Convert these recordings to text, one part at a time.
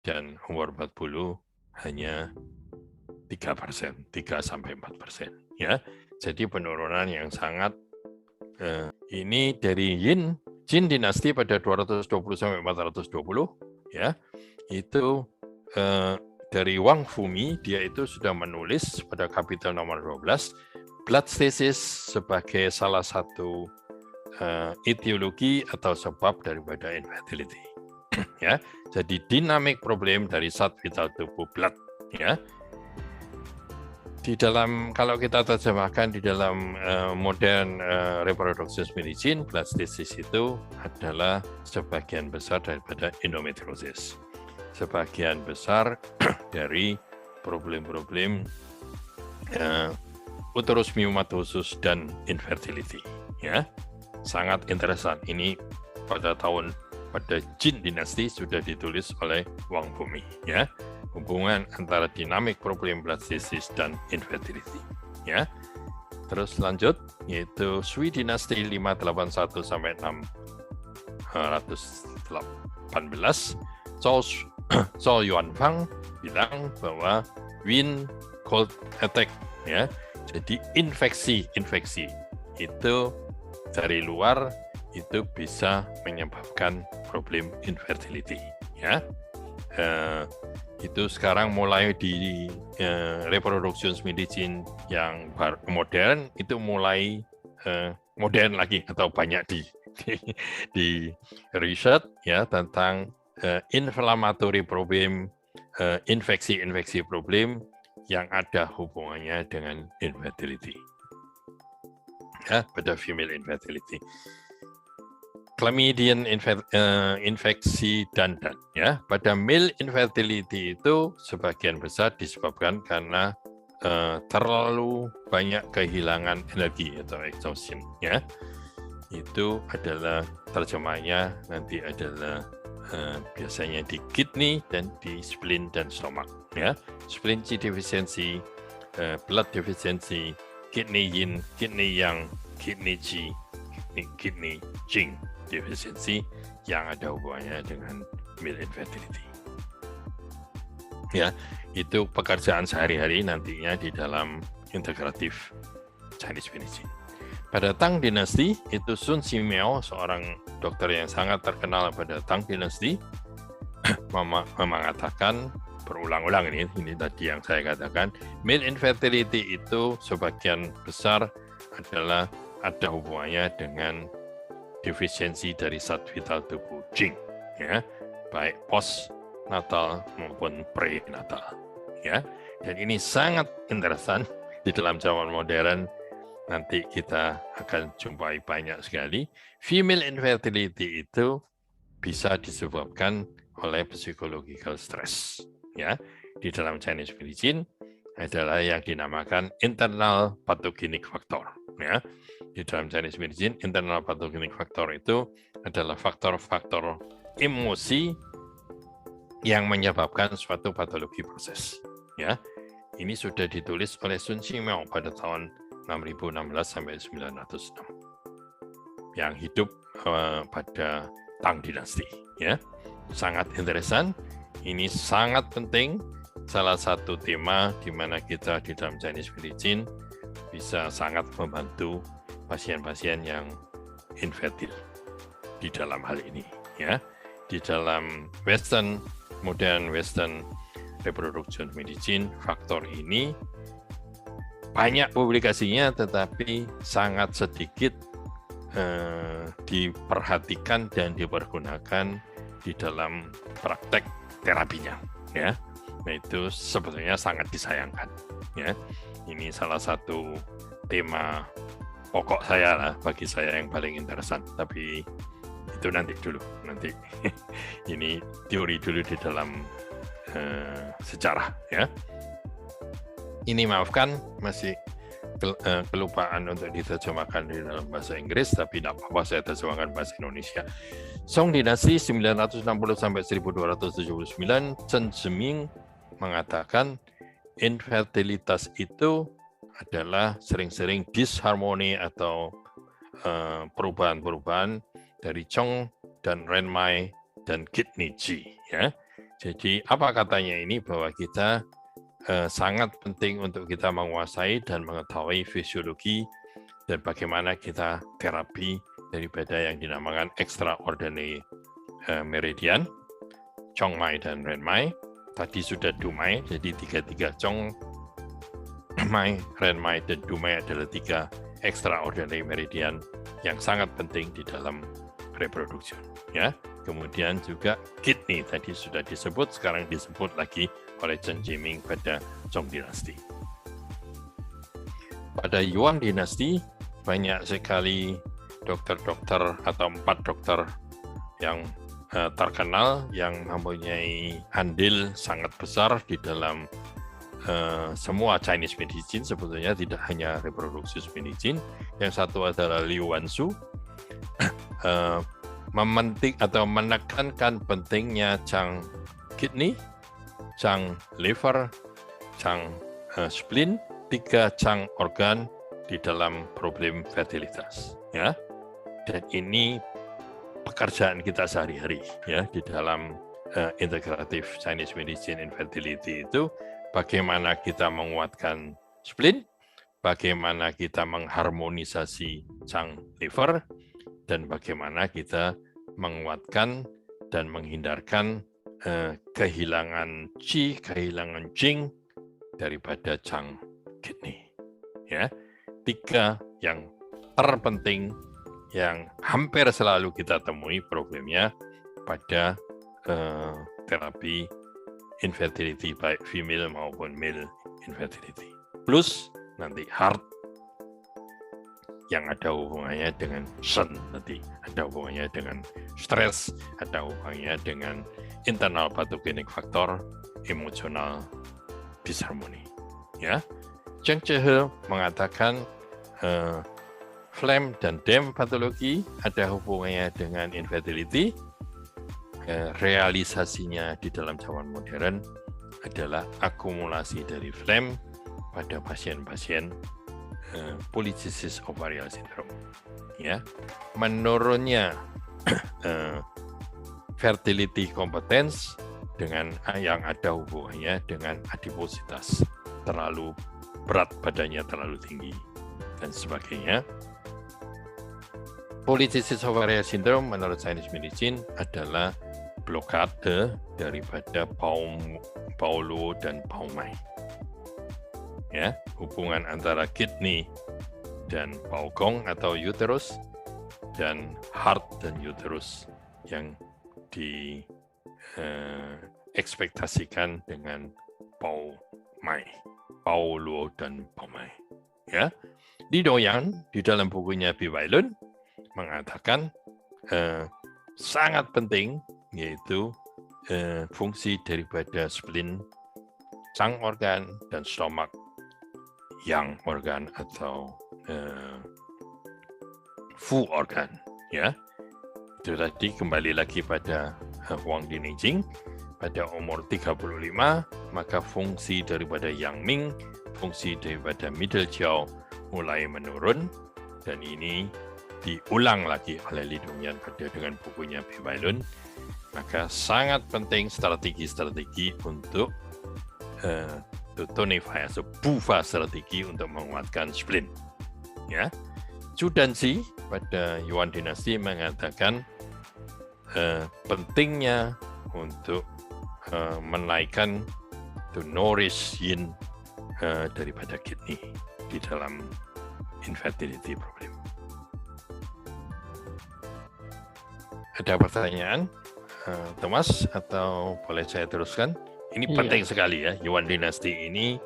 Dan umur 40 hanya 3%, 3-4%. Ya, jadi penurunan yang sangat ini dari Jin dinasti pada 220-420, ya, itu dari Wang Fumi, dia itu sudah menulis pada kapitel nomor 12, blood stasis sebagai salah satu etiologi atau sebab daripada infertility. Ya, jadi dynamic problem dari zat vital tubuh blood, ya. Di dalam, kalau kita terjemahkan di dalam modern reproduction medicine, blood stasis itu adalah sebagian besar daripada endometriosis, sebagian besar dari problem-problem uterus myomatosis dan infertility, ya. Sangat interesan ini pada Jin dinasti sudah ditulis oleh Wang Fumi, ya, hubungan antara dinamik problem blood stasis dan infertility, ya. Terus lanjut, yaitu Sui dinasti 581 sampai 618, Zhou Yuanfang bilang bahwa wind cold attack, ya, jadi infeksi itu dari luar itu bisa menyebabkan problem infertility, ya. Itu sekarang mulai di reproduction medicine yang modern itu mulai modern lagi atau banyak di research, ya, tentang inflammatory problem, infeksi problem yang ada hubungannya dengan infertility, ya, pada female infertility. Chlamydian infeksi dandan, ya, pada male infertility itu sebagian besar disebabkan karena terlalu banyak kehilangan energi atau exhaustion, ya. Itu adalah terjemahnya nanti adalah biasanya di kidney dan di spleen dan stomach, ya. Spleen Qi deficiency, blood deficiency, kidney yin, kidney yang, kidney Qi, kidney Jing deficiency yang ada hubungannya dengan male infertility. Ya, itu pekerjaan sehari-hari nantinya di dalam integratif Chinese medicine. Pada Tang dinasti itu Sun Ximiao, seorang dokter yang sangat terkenal pada Tang dinasti, mengatakan berulang-ulang ini tadi yang saya katakan, male infertility itu sebagian besar adalah ada hubungannya dengan defisiensi dari zat vital tubuh Jing, ya, baik postnatal maupun prenatal, ya. Dan ini sangat interesan di dalam zaman modern. Nanti kita akan jumpai banyak sekali. Female infertility itu bisa disebabkan oleh psychological stress, ya. Di dalam Chinese medicine adalah yang dinamakan internal pathogenic factor, ya. Di dalam Chinese medicine, internal pathogenic factor itu adalah faktor-faktor emosi yang menyebabkan suatu patologi proses, ya. Ini sudah ditulis oleh Sun Ximiao pada tahun 6016 sampai 906 yang hidup pada Tang dinasti, ya. Sangat interesan, ini sangat penting, salah satu tema di mana kita di dalam Chinese medicine bisa sangat membantu pasien-pasien yang infertil di dalam hal ini, ya. Di dalam modern Western reproduction medicine, faktor ini banyak publikasinya, tetapi sangat sedikit diperhatikan dan dipergunakan di dalam praktek terapinya, ya. Nah, itu sebetulnya sangat disayangkan, ya. Ini salah satu tema pokok saya lah, bagi saya yang paling interesan. Tapi itu nanti dulu, nanti ini teori dulu di dalam sejarah, ya. Ini maafkan, masih kelupaan untuk diterjemahkan di dalam bahasa Inggris, tapi tidak apa-apa, saya terjemahkan bahasa Indonesia. Song Dinasti 960 sampai 1279, Chen Zhiming mengatakan infertilitas itu adalah sering-sering disharmoni atau perubahan-perubahan dari Chong dan Renmai dan Gitniji, ya. Jadi apa katanya ini, bahwa kita sangat penting untuk kita menguasai dan mengetahui fisiologi dan bagaimana kita terapi daripada yang dinamakan extraordinary meridian, Chongmai dan Renmai. Tadi sudah Dumai, jadi tiga-tiga Chongmai, Renmai, dan Dumai adalah 3 extraordinary meridian yang sangat penting di dalam reproduksi. Ya, kemudian juga kidney tadi sudah disebut, sekarang disebut lagi oleh Chen Zhiming pada Song Dinasti. Pada Yuan Dinasti banyak sekali dokter-dokter atau 4 dokter yang terkenal yang mempunyai andil sangat besar di dalam semua Chinese medicine, sebetulnya tidak hanya reproduksi medicine. Yang satu adalah Liu Wansu, mementing atau menekankan pentingnya Chang kidney, Chang liver, Chang spleen, 3 Chang organ di dalam problem fertilitas, ya. Dan ini pekerjaan kita sehari-hari, ya, di dalam integrative Chinese medicine infertility itu, bagaimana kita menguatkan spleen, bagaimana kita mengharmonisasi Chang liver, dan bagaimana kita menguatkan dan menghindarkan kehilangan Qi, kehilangan Jing daripada Chang kidney. Ya, 3 yang terpenting yang hampir selalu kita temui problemnya pada terapi infertility, baik female maupun male infertility. Plus nanti heart yang ada hubungannya dengan Shen, nanti ada hubungannya dengan stres, ada hubungannya dengan internal pathogenic factor, emosional disharmony. Ya, Zheng Zhihe mengatakan phlegm dan dam patologi ada hubungannya dengan infertility. Realisasinya di dalam zaman modern adalah akumulasi dari phlegm pada pasien-pasien polycystic ovarian syndrome. Ya, menurunnya fertility competence dengan yang ada hubungannya dengan adipositas, terlalu berat badannya, terlalu tinggi dan sebagainya. Polycystic ovarian syndrome menurut Chinese medicine adalah blokade daripada Paulo dan Paumai. Ya, hubungan antara kidney dan Baogong atau uterus dan heart dan uterus yang diekspektasikan dengan Paulo dan Paumai. Ya, Li Doyan di dalam bukunya Biwailun mengatakan sangat penting, yaitu fungsi daripada spleen, Chang organ, dan stomach, Yang organ atau Fu organ. Ya, itu tadi kembali lagi pada Wang Dinijing. Pada umur 35, maka fungsi daripada Yang Ming, fungsi daripada middle jiao mulai menurun, dan ini diulang lagi oleh Li Dongyan pada dengan bukunya Biwailun. Maka sangat penting strategi-strategi untuk tonify atau bufa strategi untuk menguatkan spleen. Ya, Zhu Danzi pada Yuan Dinasti mengatakan pentingnya untuk menaikkan to nourish yin daripada kidney di dalam infertility problem. Ada pertanyaan, Thomas, atau boleh saya teruskan? Ini penting sekali ya, Yuan Dynasty ini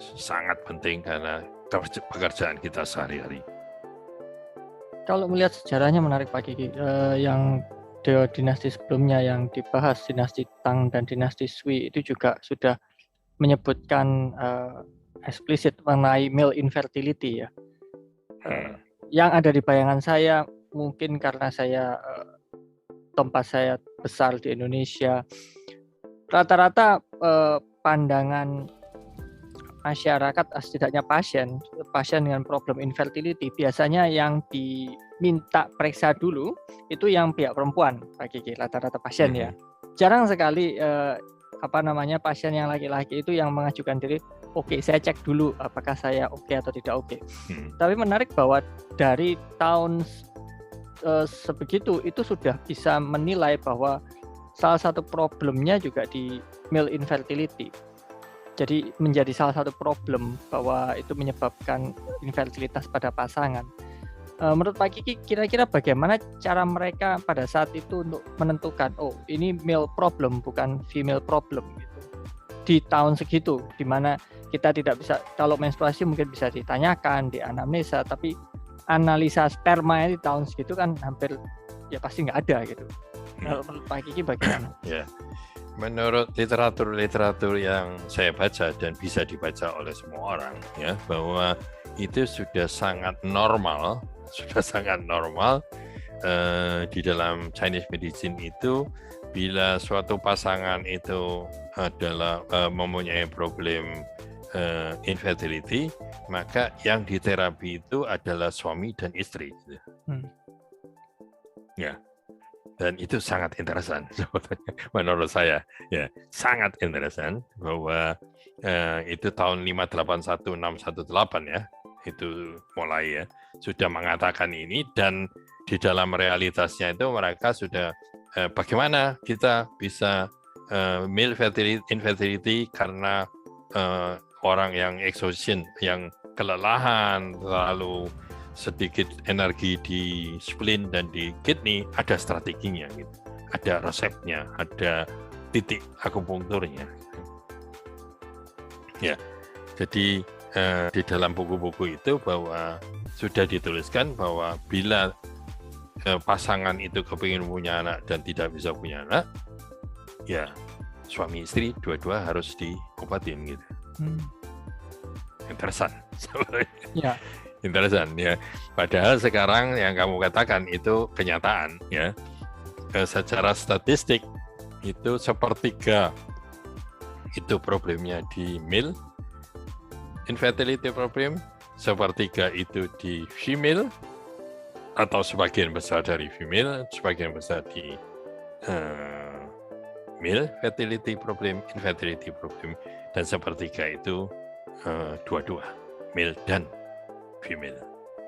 sangat penting karena pekerjaan kita sehari-hari. Kalau melihat sejarahnya menarik Pak Kiki, yang dinasti sebelumnya yang dibahas, dinasti Tang dan dinasti Sui itu juga sudah menyebutkan eksplisit mengenai male infertility ya. Yang ada di bayangan saya mungkin karena tempat saya besar di Indonesia, rata-rata pandangan masyarakat, setidaknya pasien dengan problem infertility biasanya yang diminta periksa dulu itu yang pihak perempuan, Pak Kiki, rata-rata pasien ya. Jarang sekali pasien yang laki-laki itu yang mengajukan diri, oke, saya cek dulu apakah saya oke atau tidak oke. Tapi menarik bahwa dari tahun sebegitu itu sudah bisa menilai bahwa salah satu problemnya juga di male infertility. Jadi menjadi salah satu problem bahwa itu menyebabkan infertilitas pada pasangan. Menurut Pak Kiki, kira-kira bagaimana cara mereka pada saat itu untuk menentukan, oh ini male problem bukan female problem gitu. Di tahun segitu, di mana kita tidak bisa, kalau menstruasi mungkin bisa ditanyakan di anamnesa, tapi analisa sperma di tahun segitu kan hampir ya pasti nggak ada gitu. Menurut Pak Kiki bagaimana? Ya, menurut literatur yang saya baca dan bisa dibaca oleh semua orang, ya, bahwa itu sudah sangat normal di dalam Chinese medicine itu, bila suatu pasangan itu adalah mempunyai problem infertility, maka yang diterapi itu adalah suami dan istri. Ya, dan itu sangat interesan sebetulnya menurut saya. Ya, sangat interesan bahwa itu tahun 581-618 ya, itu mulai ya sudah mengatakan ini, dan di dalam realitasnya itu mereka sudah bagaimana kita bisa male infertility karena orang yang exhaustion, yang kelelahan, lalu sedikit energi di spleen dan di kidney, ada strateginya gitu, ada resepnya, ada titik akupunkturnya. Ya, jadi di dalam buku-buku itu bahwa sudah dituliskan bahwa bila pasangan itu kepingin punya anak dan tidak bisa punya anak, ya suami istri dua-dua harus diobatin gitu. Interesan. Ya. Interesan ya. Padahal sekarang yang kamu katakan itu kenyataan ya. Secara statistik itu sepertiga itu problemnya di male infertility problem, sepertiga itu di female atau sebagian besar dari female, sebagian besar di male infertility problem, dan sepertiga itu dua-dua, male dan female.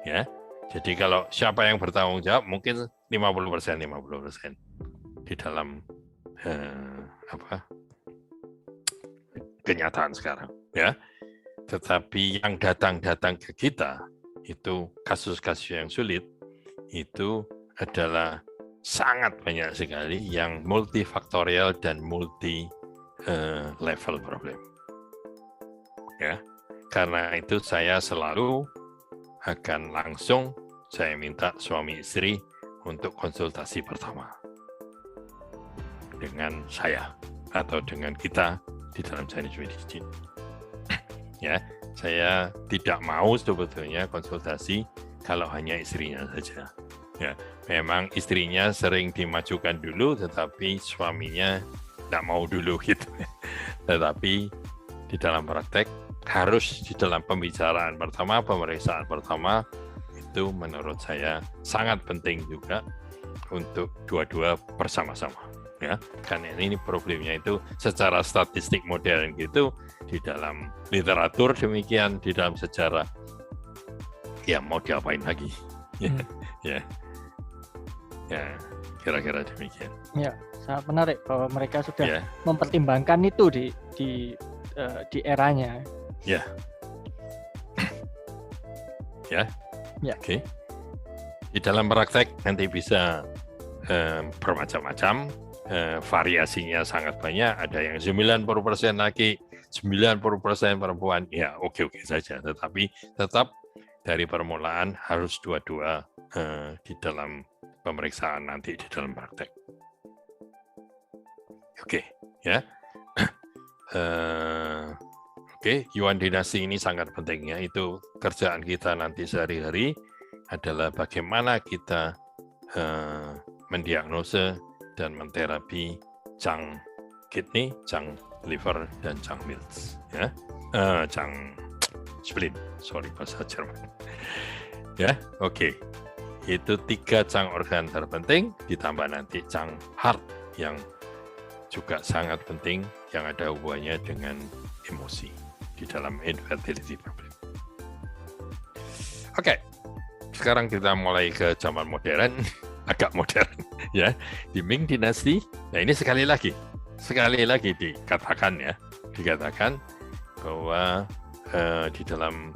Ya, jadi kalau siapa yang bertanggung jawab mungkin 50% di dalam kenyataan sekarang. Ya, tetapi yang datang ke kita itu kasus-kasus yang sulit itu adalah sangat banyak sekali yang multifaktorial dan multi level problem. Ya, karena itu saya selalu akan langsung saya minta suami istri untuk konsultasi pertama dengan saya atau dengan kita di dalam Chinese medicine. Ya, saya tidak mau sebetulnya konsultasi kalau hanya istrinya saja. Ya, memang istrinya sering dimajukan dulu, tetapi suaminya tidak mau dulu gitu. Tetapi di dalam praktek harus di dalam pembicaraan pertama, pemeriksaan pertama, itu menurut saya sangat penting juga untuk dua-dua bersama-sama. Ya, karena ini problemnya itu secara statistik modern gitu, di dalam literatur demikian, di dalam sejarah, ya mau diapain lagi? Ya, kira-kira demikian. Ya, sangat menarik bahwa mereka sudah mempertimbangkan itu di eranya. Ya. Oke. Di dalam praktek nanti bisa bermacam-macam. variasinya sangat banyak, ada yang 90% laki, 90% perempuan, ya oke-oke saja. Tetapi tetap dari permulaan harus dua-dua di dalam pemeriksaan nanti di dalam praktek. Oke, ya. Oke, Yuan dinasti ini sangat penting ya. Itu kerjaan kita nanti sehari-hari adalah bagaimana kita mendiagnosa dan menterapi Chang kidney, Chang liver, dan Chang Mills. Ya, Chang spleen, sorry bahasa Jerman. Ya, oke. Itu 3 Chang organ terpenting, ditambah nanti Chang heart yang juga sangat penting, yang ada hubungannya dengan emosi di dalam infertility problem. Oke, sekarang kita mulai ke zaman modern, agak modern ya, di Ming dinasti. Nah ini sekali lagi dikatakan bahwa di dalam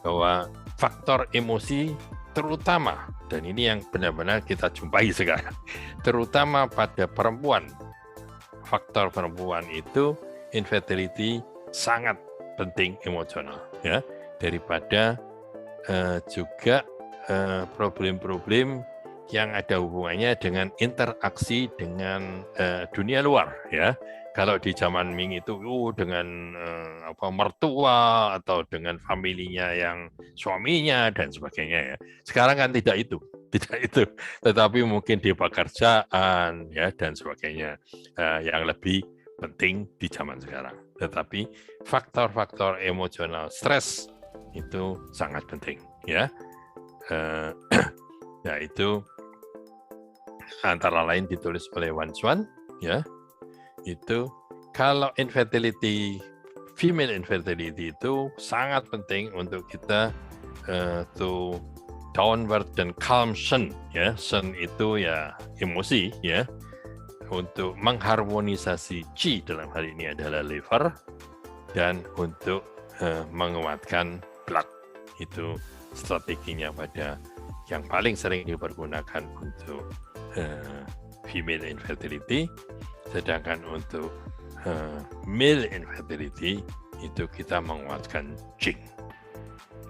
bahwa faktor emosi terutama, dan ini yang benar-benar kita jumpai sekarang, terutama pada perempuan, faktor perempuan itu infertility sangat penting emosional ya, daripada juga problem-problem yang ada hubungannya dengan interaksi dengan dunia luar ya. Kalau di zaman Ming itu dengan mertua atau dengan familinya yang suaminya dan sebagainya ya. Sekarang kan tidak itu, tetapi mungkin di pekerjaan ya dan sebagainya yang lebih penting di zaman sekarang. Tetapi faktor-faktor emosional stres itu sangat penting ya. Yaitu antara lain ditulis oleh Wan Xuan ya. Itu kalau infertility, female infertility itu sangat penting untuk kita to downward dan calm Shen ya. Shen itu ya emosi ya, untuk mengharmonisasi Qi, dalam hal ini adalah liver, dan untuk menguatkan blood. Itu strateginya pada yang paling sering dipergunakan untuk female infertility. Sedangkan untuk male infertility itu kita menguatkan Qing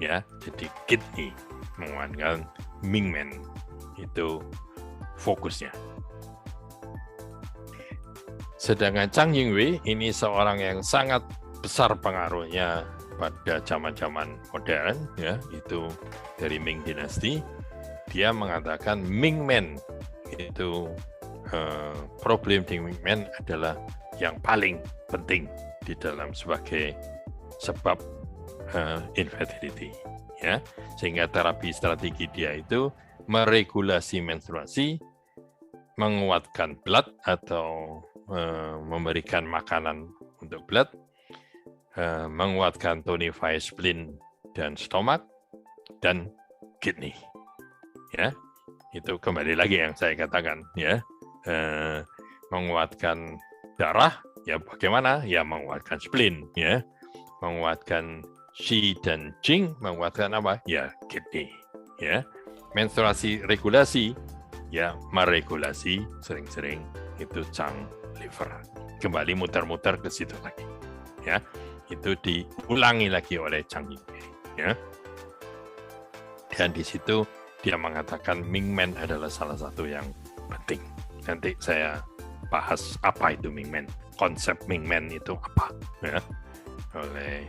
ya, jadi kidney, menguatkan Mingmen, itu fokusnya. Sedangkan Chang Yingwei ini seorang yang sangat besar pengaruhnya pada zaman-zaman modern ya, itu dari Ming dinasti. Dia mengatakan Mingmen itu problem di Mingmen adalah yang paling penting di dalam sebagai sebab infertility ya, sehingga terapi strategi dia itu meregulasi menstruasi, menguatkan blood atau memberikan makanan untuk blood, menguatkan tonify spleen dan stomach dan kidney ya. Itu kembali lagi yang saya katakan ya, menguatkan darah ya, bagaimana ya, menguatkan spleen ya, menguatkan Qi dan Qing, menguatkan apa ya, kidney ya. Menstruasi regulasi ya, meregulasi sering-sering itu Chang liver. Kembali muter-muter ke situ lagi ya, itu diulangi lagi oleh Chang Yingwei ya. Dan di situ dia mengatakan Mingmen adalah salah satu yang penting. Nanti saya bahas apa itu Mingmen, konsep Mingmen itu apa ya, oleh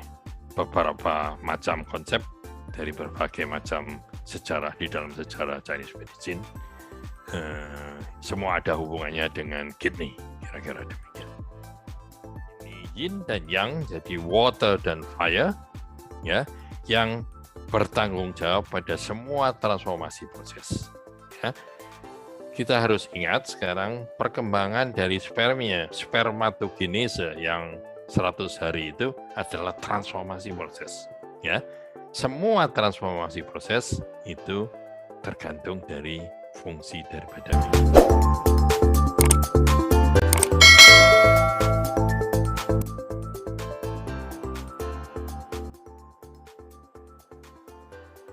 beberapa macam konsep dari berbagai macam sejarah di dalam sejarah Chinese medicine. Semua ada hubungannya dengan kidney, kira-kira demikian. Ini yin dan yang, jadi water dan fire ya, yang bertanggung jawab pada semua transformasi proses ya. Kita harus ingat sekarang perkembangan dari spermatogenese yang 100 hari itu adalah transformasi proses ya. Semua transformasi proses itu tergantung dari fungsi daripada